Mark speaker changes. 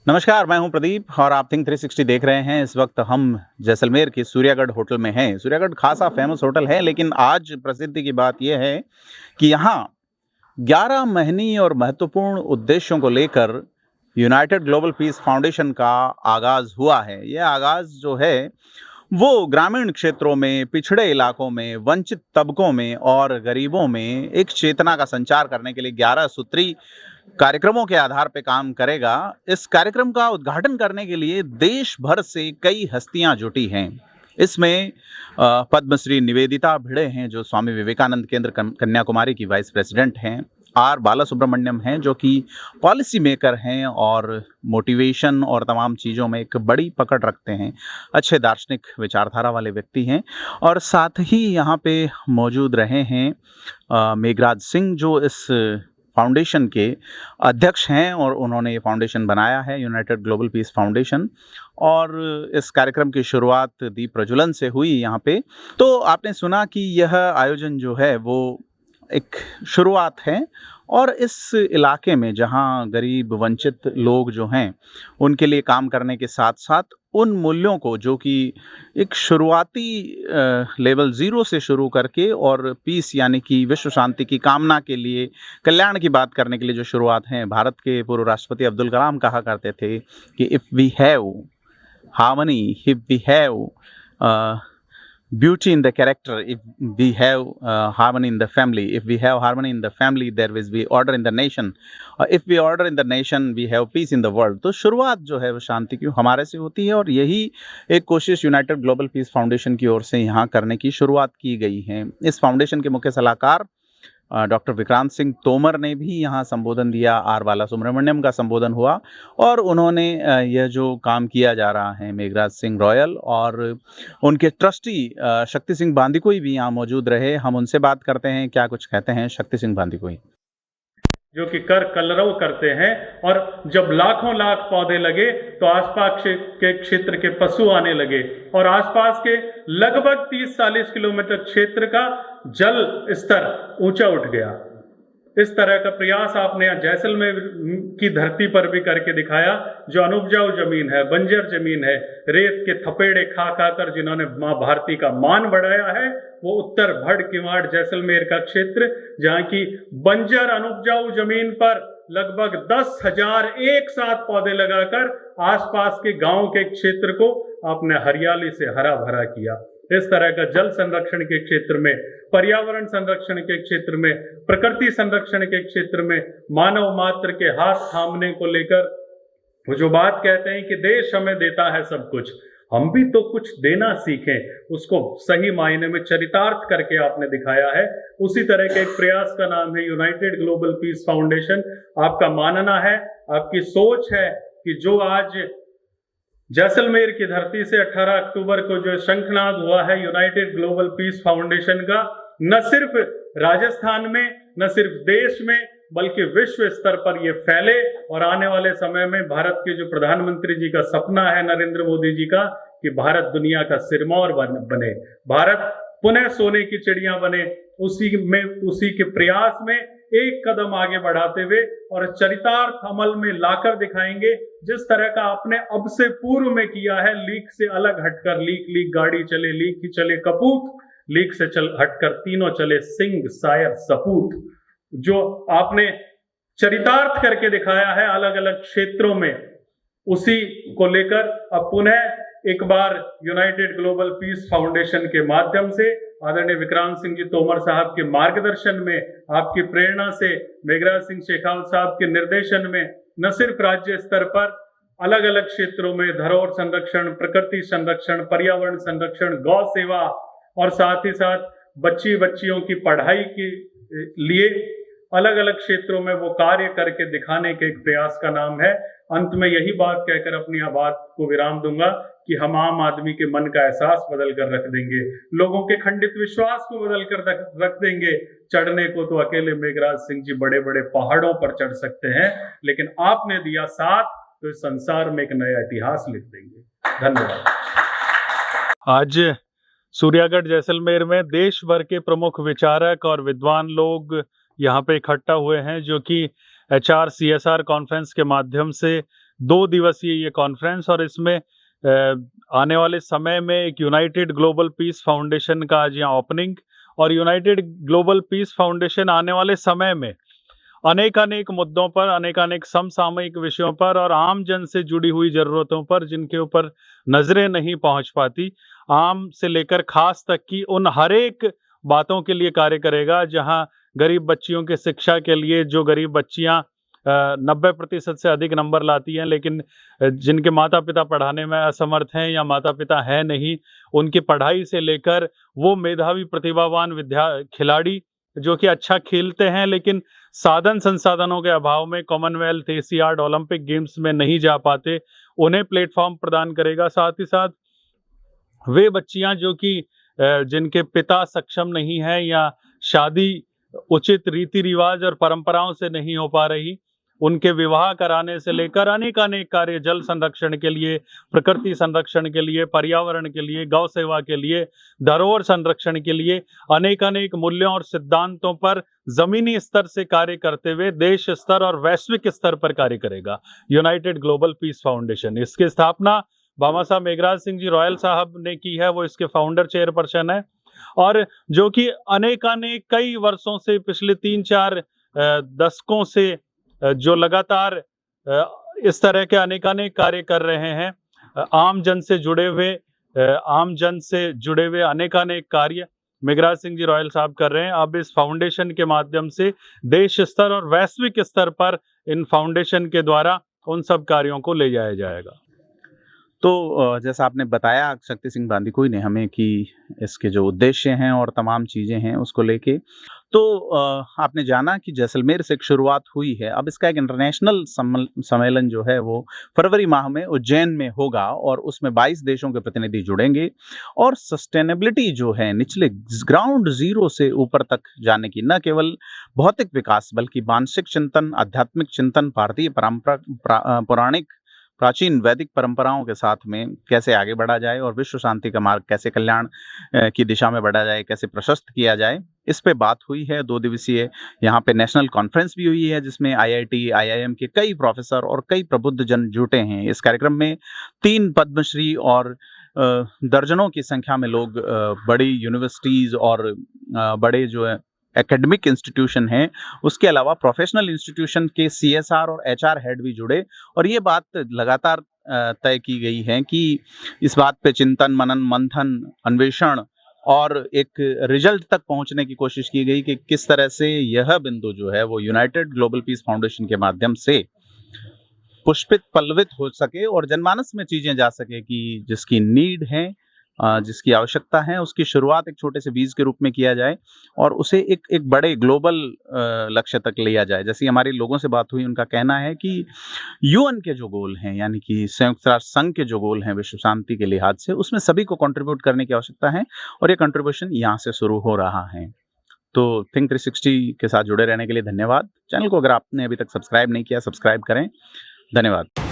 Speaker 1: नमस्कार, मैं हूं प्रदीप और आप थिंक 360 देख रहे हैं। इस वक्त हम जैसलमेर के सूर्यागढ़ होटल में हैं। सूर्यागढ़ खासा फेमस होटल है, लेकिन आज प्रसिद्धि की बात यह है कि यहाँ 11 महीनी और महत्वपूर्ण उद्देश्यों को लेकर यूनाइटेड ग्लोबल पीस फाउंडेशन का आगाज हुआ है। यह आगाज जो है वो ग्रामीण क्षेत्रों में, पिछड़े इलाकों में, वंचित तबकों में और गरीबों में एक चेतना का संचार करने के लिए 11 सूत्री कार्यक्रमों के आधार पे काम करेगा। इस कार्यक्रम का उद्घाटन करने के लिए देश भर से कई हस्तियां जुटी हैं। इसमें पद्मश्री निवेदिता भिड़े हैं, जो स्वामी विवेकानंद केंद्र कन्याकुमारी की वाइस प्रेसिडेंट हैं। आर बालासुब्रमण्यम हैं, जो कि पॉलिसी मेकर हैं और मोटिवेशन और तमाम चीज़ों में एक बड़ी पकड़ रखते हैं। अच्छे दार्शनिक विचारधारा वाले व्यक्ति हैं। और साथ ही यहाँ पे मौजूद रहे हैं मेघराज सिंह, जो इस फाउंडेशन के अध्यक्ष हैं और उन्होंने ये फाउंडेशन बनाया है, यूनाइटेड ग्लोबल पीस फाउंडेशन। और इस कार्यक्रम की शुरुआत दीप प्रज्वलन से हुई यहाँ पे। तो आपने सुना कि यह आयोजन जो है वो एक शुरुआत है, और इस इलाके में जहाँ गरीब वंचित लोग जो हैं उनके लिए काम करने के साथ साथ उन मूल्यों को, जो कि एक शुरुआती लेवल 0 से शुरू करके और पीस यानी कि विश्व शांति की कामना के लिए, कल्याण की बात करने के लिए जो शुरुआत है। भारत के पूर्व राष्ट्रपति अब्दुल कलाम कहा करते थे कि if we have harmony, if we have beauty in the character, if we have harmony in the family, if we have harmony in the family, there will be order in the nation, if we order in the nation, we have peace in the world। तो शुरुआत जो है वो शांति की हमारे से होती है, और यही एक कोशिश यूनाइटेड ग्लोबल पीस फाउंडेशन की ओर से यहाँ करने की शुरुआत की गई है। इस फाउंडेशन के मुख्य सलाहकार डॉक्टर विक्रांत सिंह तोमर ने भी यहाँ संबोधन दिया। आर बालासुब्रमण्यम का संबोधन हुआ, और उन्होंने यह जो काम किया जा रहा है, मेघराज सिंह रॉयल और उनके ट्रस्टी शक्ति सिंह बांदीकुई भी यहाँ मौजूद रहे। हम उनसे बात करते हैं, क्या कुछ कहते हैं शक्ति सिंह बांदीकुई।
Speaker 2: जो कि कर कलरव करते हैं, और जब लाखों लाख पौधे लगे तो आसपास के क्षेत्र के पशु आने लगे, और आसपास के लगभग 30-40 किलोमीटर क्षेत्र का जल स्तर ऊंचा उठ गया। इस तरह का प्रयास आपने जैसलमेर की धरती पर भी करके दिखाया, जो अनुपजाऊ जमीन है, बंजर जमीन है, रेत के थपेड़े खा खा कर जिन्होंने माँ भारती का मान बढ़ाया है, वो उत्तर भड़ किवाड़ जैसलमेर का क्षेत्र, जहाँ की बंजर अनुपजाऊ जमीन पर लगभग 10,000 एक साथ पौधे लगाकर आसपास के गांव के क्षेत्र को आपने हरियाली से हरा भरा किया। इस तरह का जल संरक्षण के क्षेत्र में, पर्यावरण संरक्षण के क्षेत्र में, प्रकृति संरक्षण के क्षेत्र में, मानव मात्र के हाथ थामने को लेकर वो जो बात कहते हैं कि देश हमें देता है सब कुछ, हम भी तो कुछ देना सीखें, उसको सही मायने में चरितार्थ करके आपने दिखाया है। उसी तरह के एक प्रयास का नाम है यूनाइटेड ग्लोबल पीस फाउंडेशन। आपका मानना है, आपकी सोच है कि जो आज जैसलमेर की धरती से 18 अक्टूबर को जो शंखनाद हुआ है यूनाइटेड ग्लोबल पीस फाउंडेशन का, न सिर्फ राजस्थान में, न सिर्फ देश में, बल्कि विश्व स्तर पर ये फैले, और आने वाले समय में भारत के जो प्रधानमंत्री जी का सपना है, नरेंद्र मोदी जी का, कि भारत दुनिया का सिरमौर बने, भारत पुनः सोने की चिड़िया बने, उसी के प्रयास में एक कदम आगे बढ़ाते हुए और चरितार्थ अमल में लाकर दिखाएंगे। जिस तरह का आपने अब से पूर्व में किया है, लीक से अलग हटकर, लीक लीक गाड़ी चले, लीक ही चले कपूत, लीक से हटकर तीनों चले सिंह सायर सपूत, जो आपने चरितार्थ करके दिखाया है अलग अलग क्षेत्रों में, उसी को लेकर अब पुनः एक बार यूनाइटेड ग्लोबल पीस फाउंडेशन के माध्यम से आदरणीय विक्रांत सिंह जी तोमर साहब के मार्गदर्शन में, आपकी प्रेरणा से, मेघराज सिंह शेखावत साहब के निर्देशन में, न सिर्फ राज्य स्तर पर अलग अलग क्षेत्रों में धरोहर संरक्षण, प्रकृति संरक्षण, पर्यावरण संरक्षण, गौ सेवा, और साथ ही साथ बच्चियों की पढ़ाई के लिए अलग अलग क्षेत्रों में वो कार्य करके दिखाने के एक प्रयास का नाम है। अंत में यही बात कहकर अपनी बात को विराम दूंगा कि हम आम आदमी के मन का एहसास बदल कर रख देंगे, लोगों के खंडित विश्वास को बदल कर रख देंगे। चढ़ने को तो अकेले मेघराज सिंह जी बड़े बड़े पहाड़ों पर चढ़ सकते हैं, लेकिन आपने दिया साथ तो इस संसार में एक नया इतिहास लिख देंगे। धन्यवाद।
Speaker 3: आज सूर्यागढ़ जैसलमेर में देश भर के प्रमुख विचारक और विद्वान लोग यहाँ पे इकट्ठा हुए हैं, जो कि HR CSR कॉन्फ्रेंस के माध्यम से 2 दिवसीय ये कॉन्फ्रेंस, और इसमें आने वाले समय में एक यूनाइटेड ग्लोबल पीस फाउंडेशन का आज यहाँ ओपनिंग, और यूनाइटेड ग्लोबल पीस फाउंडेशन आने वाले समय में अनेक मुद्दों पर, अनेक समसामयिक विषयों पर और आम जन से जुड़ी हुई जरूरतों पर, जिनके ऊपर नजरें नहीं पहुंच पाती, आम से लेकर खास तक की उन हर एक बातों के लिए कार्य करेगा। जहां गरीब बच्चियों के शिक्षा के लिए, जो गरीब बच्चियां 90% से अधिक नंबर लाती हैं, लेकिन जिनके माता पिता पढ़ाने में असमर्थ हैं या माता पिता है नहीं, उनकी पढ़ाई से लेकर वो मेधावी प्रतिभावान खिलाड़ी जो कि अच्छा खेलते हैं लेकिन साधन संसाधनों के अभाव में कॉमनवेल्थ, एशियाड, ओलंपिक गेम्स में नहीं जा पाते, उन्हें प्लेटफॉर्म प्रदान करेगा। साथ ही साथ वे बच्चियां जो कि जिनके पिता सक्षम नहीं है या शादी उचित रीति रिवाज और परंपराओं से नहीं हो पा रही, उनके विवाह कराने से लेकर अनेक कार्य, जल संरक्षण के लिए, प्रकृति संरक्षण के लिए, पर्यावरण के लिए, गौ सेवा के लिए, धरोहर संरक्षण के लिए अनेक मूल्यों और सिद्धांतों पर जमीनी स्तर से कार्य करते हुए देश स्तर और वैश्विक स्तर पर कार्य करेगा यूनाइटेड ग्लोबल पीस फाउंडेशन। इसकी स्थापना भामा साहब मेघराज सिंह जी रॉयल साहब ने की है, वो इसके फाउंडर चेयरपर्सन है, और जो कि कई वर्षों से, पिछले 3-4 दशकों से जो लगातार इस तरह के अनेक कार्य कर रहे हैं। आम जन से जुड़े हुए अनेक कार्य मेघराज सिंह जी रॉयल साहब कर रहे हैं। अब इस फाउंडेशन के माध्यम से देश स्तर और वैश्विक स्तर पर इन फाउंडेशन के द्वारा उन सब कार्यों को ले जाया जाएगा।
Speaker 1: तो जैसा आपने बताया शक्ति सिंह बांदीकुई ने हमें कि इसके जो उद्देश्य हैं और तमाम चीज़ें हैं उसको लेके, तो आपने जाना कि जैसलमेर से एक शुरुआत हुई है। अब इसका एक इंटरनेशनल सम्मेलन जो है वो फरवरी माह में उज्जैन में होगा और उसमें 22 देशों के प्रतिनिधि जुड़ेंगे और सस्टेनेबिलिटी जो है निचले ग्राउंड जीरो से ऊपर तक जाने की, न केवल भौतिक विकास बल्कि मानसिक चिंतन, आध्यात्मिक चिंतन, भारतीय परंपरा, पौराणिक प्राचीन वैदिक परंपराओं के साथ में कैसे आगे बढ़ा जाए और विश्व शांति का मार्ग कैसे कल्याण की दिशा में बढ़ा जाए, कैसे प्रशस्त किया जाए, इस पे बात हुई है। 2 दिवसीय यहाँ पे नेशनल कॉन्फ्रेंस भी हुई है जिसमें IIT, IIM के कई प्रोफेसर और कई प्रबुद्ध जन जुटे हैं। इस कार्यक्रम में 3 पद्मश्री और दर्जनों की संख्या में लोग बड़ी यूनिवर्सिटीज़ और बड़े जो है एकेडमिक इंस्टीट्यूशन हैं, उसके अलावा प्रोफेशनल इंस्टीट्यूशन के CSR और HR हेड भी जुड़े, और ये बात लगातार तय की गई है कि इस बात पे चिंतन, मनन, मंथन, अन्वेषण और एक रिजल्ट तक पहुंचने की कोशिश की गई कि किस तरह से यह बिंदु जो है वो यूनाइटेड ग्लोबल पीस फाउंडेशन के माध्यम से पुष्पित, पल्लवित हो सके और जनमानस में चीजें जा सके कि जिसकी नीड है, जिसकी आवश्यकता है, उसकी शुरुआत एक छोटे से बीज के रूप में किया जाए और उसे एक बड़े ग्लोबल लक्ष्य तक लिया जाए। जैसे हमारे लोगों से बात हुई, उनका कहना है कि UN के जो गोल हैं, यानी कि संयुक्त राष्ट्र संघ के जो गोल हैं विश्व शांति के लिहाज से, उसमें सभी को कंट्रीब्यूट करने की आवश्यकता है और ये कंट्रीब्यूशन यहाँ से शुरू हो रहा है। तो थिंक 360 के साथ जुड़े रहने के लिए धन्यवाद। चैनल को अगर आपने अभी तक सब्सक्राइब नहीं किया, सब्सक्राइब करें। धन्यवाद।